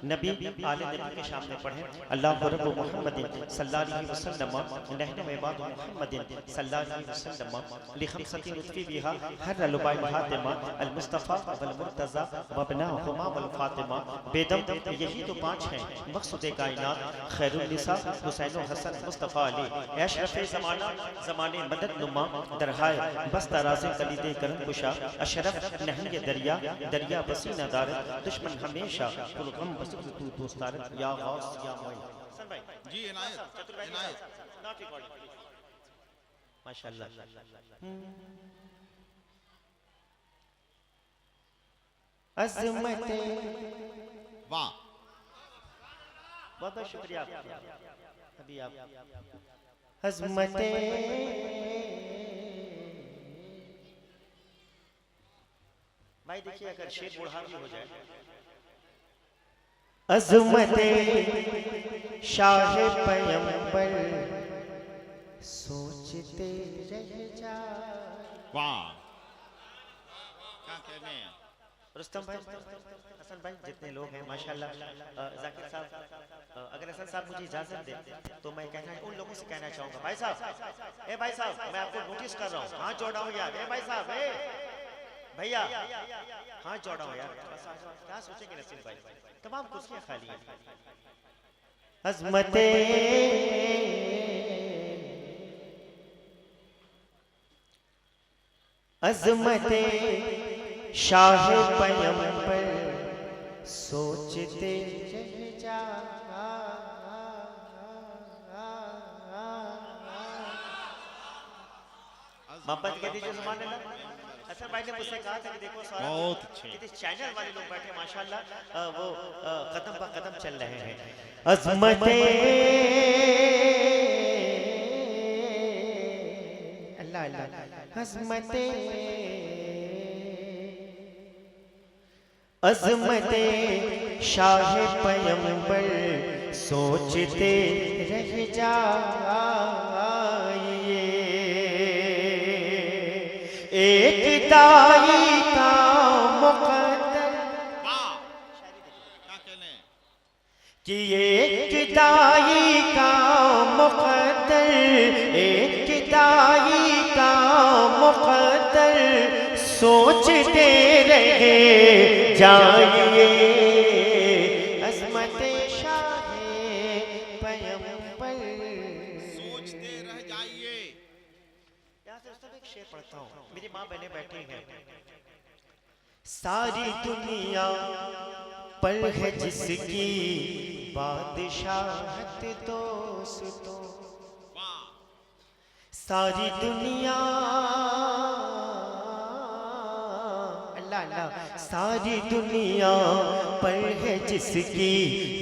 नबी आले नबी के सामने पढ़ें अल्लाह रब्बु मुहम्मदिन सल्लल्लाहु अलैहि वसल्लम नहनु इबादु मुहम्मदिन सल्लल्लाहु अलैहि वसल्लम लिखमसती लुत्फी बिहा हर लुबाई फातिमा अल मुस्तफा वल मुर्तजा व बनाहुमा वल फातिमा बेदम यही तो पांच हैं मकसूद कायनात खैरुल निसा हुसैन व हसन मुस्तफा अली अशरफ ज़माना ज़माने मदद नुमा दरहाय बस तराज़े कलीदे करम कुशा अशरफ नहंगे दरिया दरिया पसीना दार दुश्मन हमेशा कुल गम बसुत तू दोस्तार या गौस या मोइन जी इनायत इनायत नॉट रिकॉर्डिंग माशाल्लाह अज़मते वाह बहुत बहुत शुक्रिया अभी आप अज़मते भाई देखिए अगर शेर बूढ़ा भी हो जाए अज़मते शाह पैगंबर सोचते रह जा वाह क्या कहने हैं रुस्तम भाई हसन भाई जितने लोग हैं माशाल्लाह जाकिर साहब अगर हसन साहब मुझे इजाजत दे तो मैं उन लोगों से कहना चाहूंगा भाई साहब मैं आपको नोटिस कर रहा हूँ हाथ जोड़ा हूँ यार भाई साहब भैया हाथ जोड़ा हूँ यार क्या सोचेंगे नसीम भाई तमाम कुर्सियां खाली हैं अज़मते अज़मते शाह पैगंबर सोचते रह जा मोहब्बत के दीजिए सुभान अल्लाह हसन भाई ने मुझसे कहा था कि देखो बहुत अच्छे चैनल वाले लोग बैठे माशाल्लाह वो कदम ब कदम चल रहे हैं अज़मते अल्लाह अल्लाह अज़मते अज़मते शाह पैगंबर सोचते रह जाइए एक दाई का मुक़द्दर क्या कहने कि एक दाई का मुक़द्दर एक दाई का मुक़द्दर सोचते रहे जाइए अज़मते शाह पैगंबर सोचते रह जाइए यहाँ से एक शेर पढ़ता हूँ मेरी माँ बहनें बैठी हैं सारी दुनिया पर है जिसकी बादशाहत दोस्तों सारी दुनिया सारी दुनिया पर है जिसकी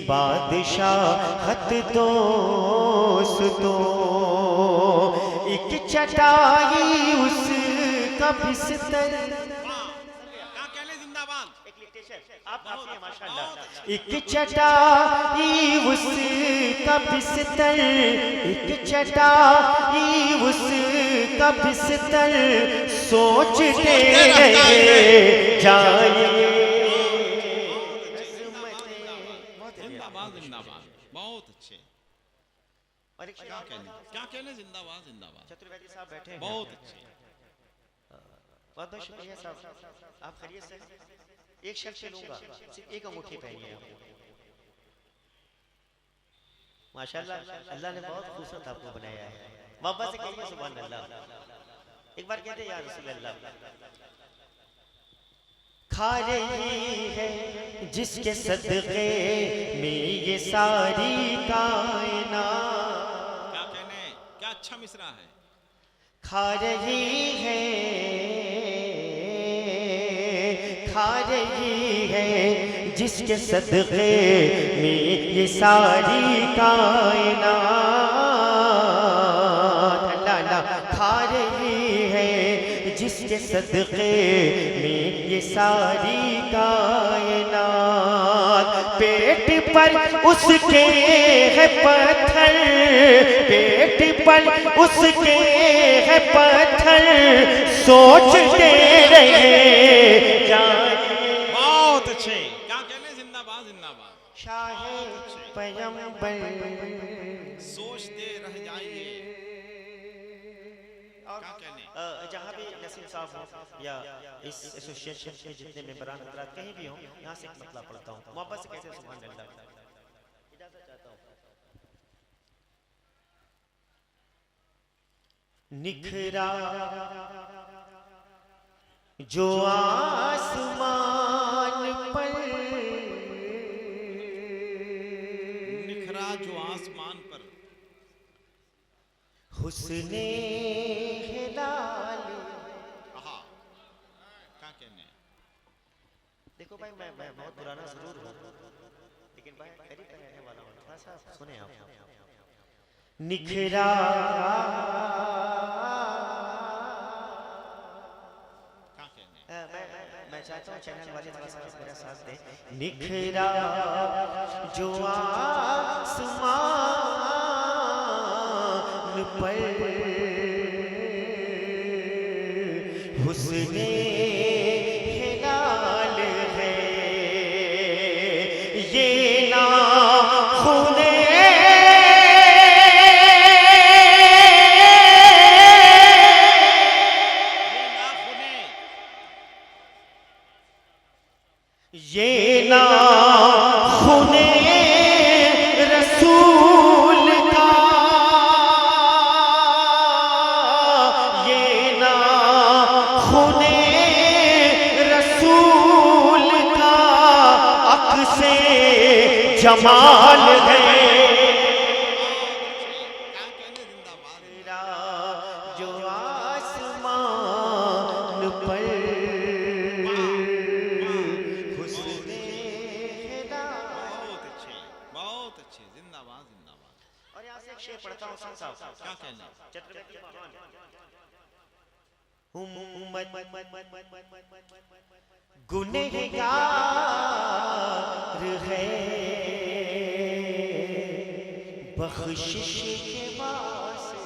बादशाहत दोस्तों एक चटाई उसका बिस्तर क्या कहने जिंदाबाद आप माशाल्लाह एक चटाई उसका बिस्तर एक चटाई उसका बिस्तर सोचते रहे जाइए जिंदाबाद जिंदाबाद बहुत अच्छे और एक क्या कहने जिंदाबाद जिंदाबाद चतुर्वेदी साहब बैठे हैं बहुत अच्छे बहुत बहुत शुक्रिया साहब आप खैरियत से एक शख्स से लूंगा सिर्फ एक अंगूठी पहनी है माशाल्लाह अल्लाह ने बहुत खूबसूरत आपको बनाया है मोहब्बत से कहिए सुभान अल्लाह एक बार कहते या रसूल अल्लाह खा रही है जिसके सदक़े में ये सारी कायनात क्या कहने क्या अच्छा मिसरा है खा रही है जिसके सदक़े में ये सारी कायनात अल्लाह खा रही है जिसके सदक़े में ये सारी कायनात पेट पर उसके है पत्थर पेट पर उसके है पत्थर सोचते रहे बहुत अच्छे क्या कहने जिंदाबाद जिंदाबाद शाह पर सोचते रह जाएंगे। क्या कहने? जहाँ भी नसीम साहब हो या इस एसोसिएशन के जितने मेंबरान हजरात कहीं भी हो, यहाँ से एक मतला पढ़ता हूँ मोहब्बत से कैसे सुभान अल्लाह। इजाजत चाहता हूँ। निखरा जो आसमान पर, निखरा जो आसमान पर, हुस्ने हिलाल। आहा, क्या कहने? देखो भाई मैं बहुत पुराना जरूर हूँ, लेकिन भाई करीब का रहने वाला हूँ। थोड़ा सा सुने आप। निखरा क्या कहने? मैं चाहता हूँ चैनल वाले थोड़ा सा मेरा साथ दें। निखरा जो आसमान पर, हुस्ने हिलाल है, ये नाख़ुने ये नाख़ुने रसूल का, ये नाख़ुने रसूल का अक्से जमाल है। क्या कहने? जिंदाबाद। जो आसमान पर बहुत अच्छे, जिंदाबाद जिंदाबाद। और यहाँ से एक शेर पढ़ता हूँ साहब। क्या कहने? छत्रपति महान उम्मत गुनहगार है, बख्शिश के वास्ते।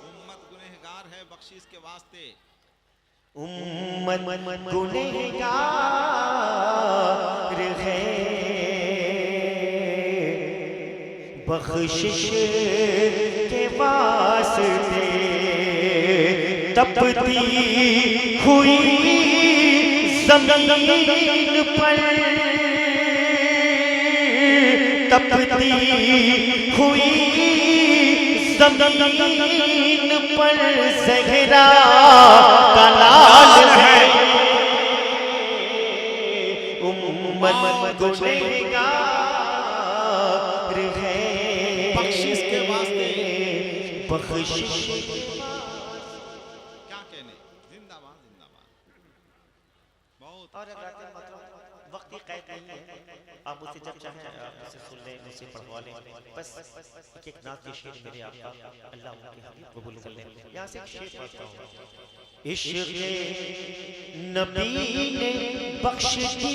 उम्मत गुनहगार है, बख्शिश के वास्ते। उम्मत गुनहगार है, बख्शिश के वास्ते। तपती हुई ज़मीन पर, तपती हुई ज़मीन पर ज़हरा का लाल है। उम्मत गुनहगार है, बख्शिश के वास्ते। बख्शिश। क्या कहने? जिंदाबाद जिंदाबाद। बहुत। और वक्त की कैद नहीं है, आप मुझसे जब चाहें मुझसे सुन लें, मुझसे पढ़वा लें। बस एक नात के शेर मेरे आका अल्लाह उनके हबीब कबूल कर लें। यहाँ से एक शेर पढ़ता हूँ। इश्क़ नबी ने बख्श दी,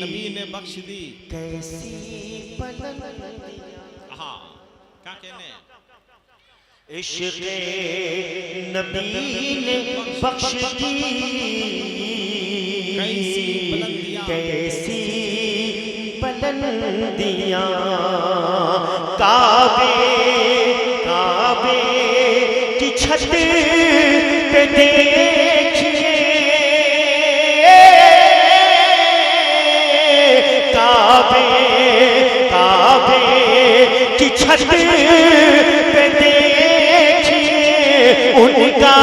नबी ने बख्श दी, कैसी बुलंदियाँ। हाँ, क्या कहने? इश्क़ नबी ने बख्श दी, कैसी बुलंदियाँ, कैसी बुलंदियाँ। काबे काबे की छत पे देखिए, काबे काबे की छत पे देखिए, उनका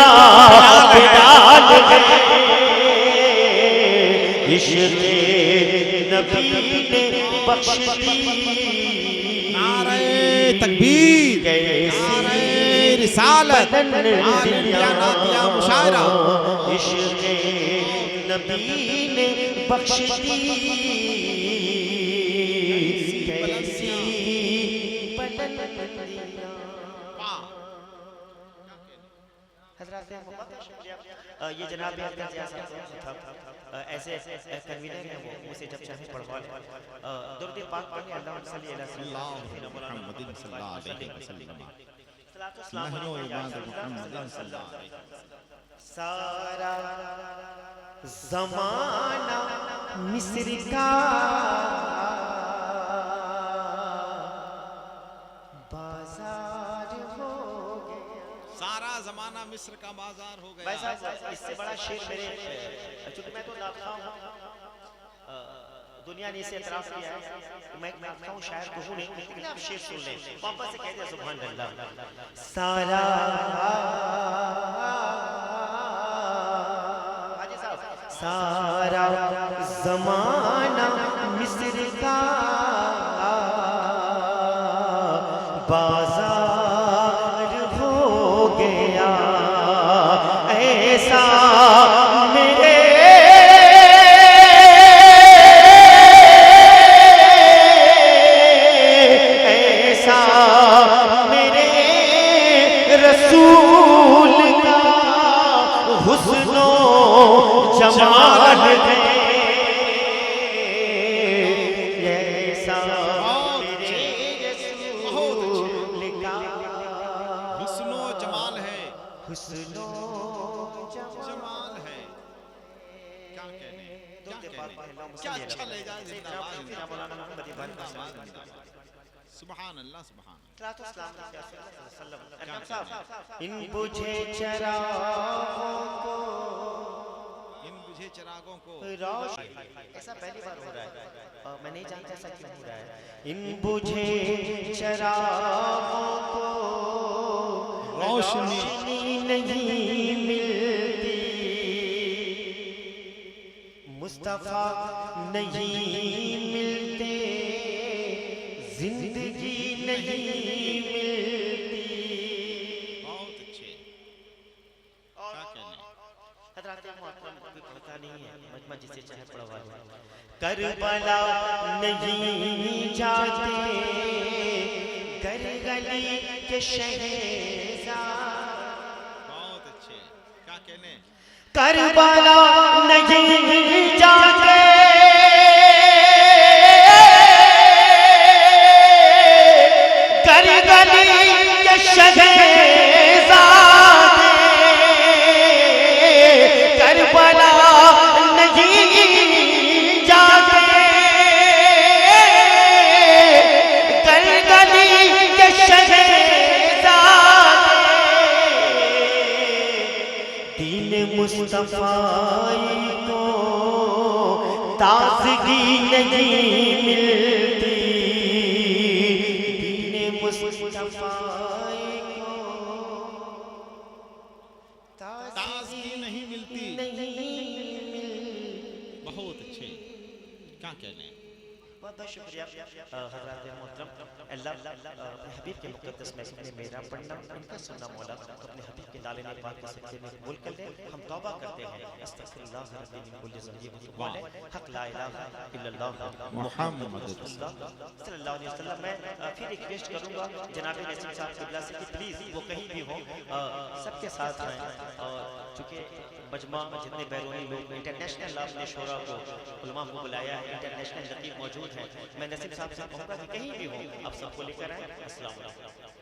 बिलाल है। इश्क़ नबी ने बख्श दी, नारे तकबीर, नारे रिसालत, आलिया नातिया मुशायरा। इश्क़ नबी ने बख्श दी, कैसी बुलंदियाँ। ये जनाब ऐसे कन्वीनर हैं, वो मुझे जब चाहे पढ़वा लें। दुरूद पाक पढ़ें, अल्लाहुम्मा सल्ली अला सय्यिदिना मुहम्मदिन सल्लल्लाहु अलैहि वसल्लम। सारा ज़माना मिस्र का मिस्र का बाजार हो भाई गया। साहब इससे बड़ा शेर मेरे, चूंकि मैं तो नाखा हूँ, दुनिया ने इसे एतराफ किया है, मैं नाखा हूँ, शायर तो हूँ नहीं, लेकिन आप शेर सुन लें, वापस से कह दिया सुभान अल्लाह। सारा सारा ज़माना मिस्र का बाजार हो गया, ऐसा मेरे ऐसा मेरे रसूल का हुस्नो जमाल है, ऐसा मेरे रसूल का हुस्नो जमाल है, हुस्नो जमाल है। क्या कहने, क्या कहने, क्या अच्छा ले जाए जिंदाबाद जिंदाबाद सुभान अल्लाह सुभान अल्लाह। इन बुझे चरागों को, इन बुझे चिरागों को रोशनी, ऐसा पहली बार हो रहा है, मैं नहीं जानता ऐसा क्यों हो रहा है। इन बुझे चरागों को रोशनी नहीं मिलती, मुस्तफा नहीं मिलते, जिंदगी नहीं मिलती। बहुत अच्छे, क्या कहने। हज़रात मोहतरम, कोई पता नहीं है, मजमा जिसे चाहे पढ़वा लो। करबला नहीं जाते घर गली के शहज़ाद, बहुत अच्छे, क्या कहने। करबला नहीं जाते घर गली के शहज़ाद, करबला नहीं जाते घर गली के शहज़ाद, दीन मुस्तफ़ाई को ताज़गी नहीं मिलती, दीन मुस्तफ़ाई को ताज़गी नहीं मिलती। बहुत अच्छे, क्या कहने। बहुत बहुत शुक्रिया हज़रात मोहतरम। अल्लाह अपने हबीब के मुक़द्दस महफिल में मेरा पढ़ना, उनका सुनना मौला अपने हबीब के नाले में पाक के सदक़े में कबूल कर ले। हम तौबा करते हैं, अस्तग़फिरुल्लाह रब्बी मिन कुल्लि ज़ंबिन व तुब अलैह, हक़ ला इलाहा इल्लल्लाह मुहम्मद सल्लल्लाहु अलैहि वसल्लम। मैं फिर रिक्वेस्ट करूँगा जनाब नसीम साहब क़िबला से कि प्लीज़ वो कहीं भी हो सबके साथ आएँ, और चूँकि मजमा जितने बैरूनी लोग इंटरनेशनल आपने शोरा को उलमा को बुलाया है, इंटरनेशनल लतीफ़ मौजूद हैं, मैं नसीम साहब से कहूँगा कि कहीं भी हो आप सबको लेकर आएँ। अस्सलाम वालेकुम।